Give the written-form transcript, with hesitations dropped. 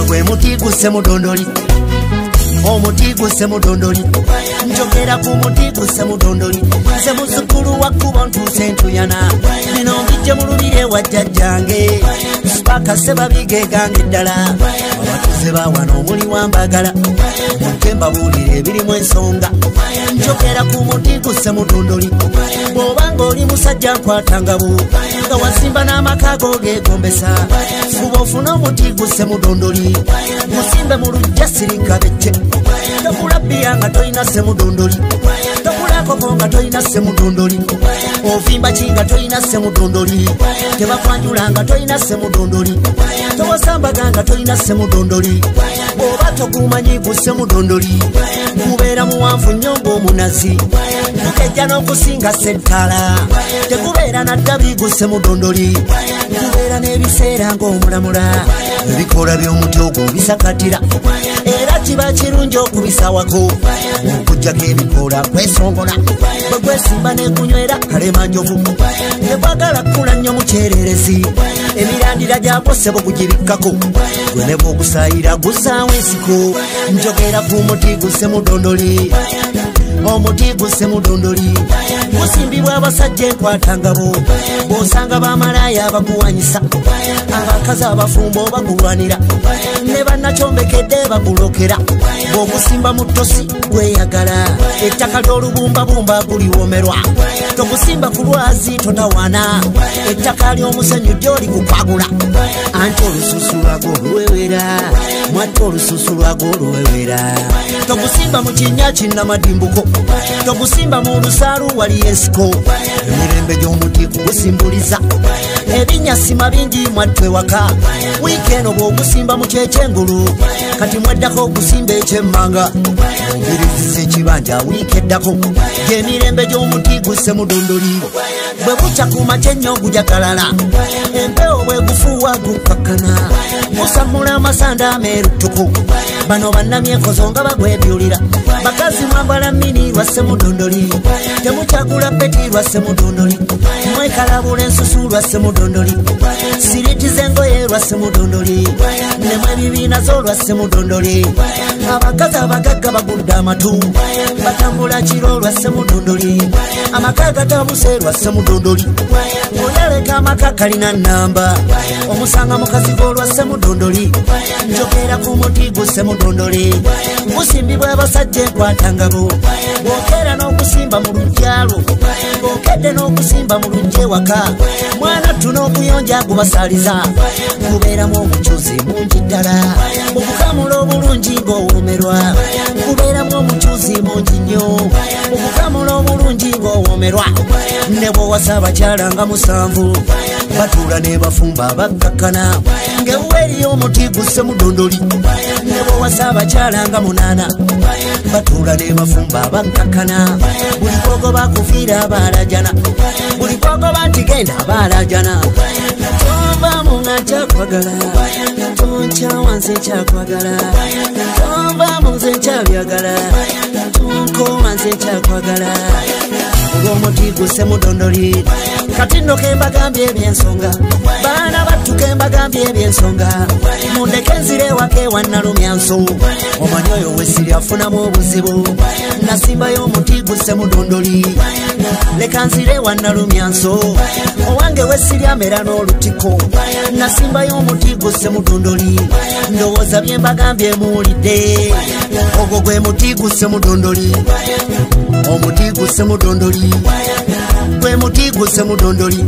gwe muti gusse mudondoli omuti gusse mudondoli njogera ku muti gusse mudondoli nze muzzukulu wa kkubo ntuuse ntuyana bino mbijje mu lubiri ewa jjajjange Sipaka Sebabige gange ddala abatuze bawano omuli wambagala mujje mbabuulire ebirimu ensonga njogera ku muti gusse mudondoli bw'obanga oli musajja nkwatangabo nga wasimba n'amaka go geegombesa fuba ofune omuti gusse mudondoli musimbe mu lujja sirika becce tokulabbiya nga tolina semudondoli tokulakoko nga tolina semudondoli ovimba ki nga tolina semudondoli tebakwanjula nga tolina semudondoli towasambaga nga tolina semudondoli oba togumanyi gusse mudondoli kubeera muwanvu nnyo ng'omunazi tukejja n'okusinga settala tekubeera naddabi gusse mudondoli kubeera n'ebiseera ng'omulamula ebikoola by'omuti ogwo bisakatira era kiba kirungi okubisawako okujjako ebikoola kwesongola bwe gwesimba n'ekunywera kalema njovu tekwagala kkula nnyo mukyererezi emirandira gyagwo ssebo kugibikkako gwe ne bw'ogusaayira gussaawo ensiko njogera ku muti gusse mudondoli omuti gusse mudondoli gusimbibwa abasajja enkwatangabo bw'osanga bamalaaya baguwanyisa abakazi abafumbo bagulwanira ne bannakyombekedde bagulokera bw'ogusimba mu ttosi gweyagala ettaka ly'olubumbabumba guliwomerwa togusimba ku lwazi totawana ettaka ly'omusenyu gy'oli kukwagula anti olususu lwago oluwewera mwatte olususu lwago oluwewera togusimba mu kinnya kinnamadimbuko togusimba mu lusaalu wali ensiko emirembe gy'omuti kugusimbuliza ebinyasima bingi mwattwe waka wiiki eno bw'ogusimba mu kyekyengulu kati mweddako okusimba ekyemmanga obiriziza ekibanja wiiki eddako gy'emirembe gy'omuti gusse mudondoli bwe bukya ku makya ennyo gujagalala empewo bwegufuuwa gukakkana gusamula amasanda ameerutuku bano bannamyekozo nga bagwebyulira bakazi mwambala mini lwa semudondoli temukyagula peti lwa semudondoli mwekalabula ensusu lwa semudondoli siriti z'engoye lwa semudondoli nemu ebibiina zo lwa semudondoli abakazi abagagga bagudde amatu batambula kiro lwa semudondoli amaka gatabuse lwa semudondoli oyaleka amaka kalina nnamba omusanga mukazi g'olwa semudondoli njogera ku muti gusse mudondoli gusimbibwa abasajja enkwatangabo bw'okeera n'okusimba mu lujjalo bw'okedde n'okusimba mu lujja ewaka mwana tuna okuyonja gubasaaliza kubeeramu omukyuzi mungi ddala okukamula obulungi ng'owoomerwa kubeeramu omukyuzi mungi nnyo okukamula obulungi ng'owoomerwa ne bw'owasa abakyala nga 7 batuula ne bafumba bakkakkana ng'ewuwa eriyo omuti gusse mudondoli ne bw'owasa abakyala nga 8 batuula ne bafumba bakkakkana buli kwogoba kufiira abaalajana buli kwogoba nti genda abaalajana tonvamu nga nkyakwagala tonkyawa nze nkyakwagala tonvamu nze nkyabyagala tonkoowa nze nkyakwagala olw'omuti gusse mudondoli kati nno kembagambye ebyensonga baana battu kembagambye ebyensonga mundeke nzire ewaka ewannalumyanso omanyi oyo wesiri afunamu obuzibu nasimbayo omuti gusse mudondoli leka nzire ewannalumyanso owange wesiri amera n'olutiko nasimbayo omuti gusse mudondoli ndowooza bye mbagambye muwulidde ogwo gwe muti gusse mudondoli omuti gusse mudondoli gwe muti gusse mudondoli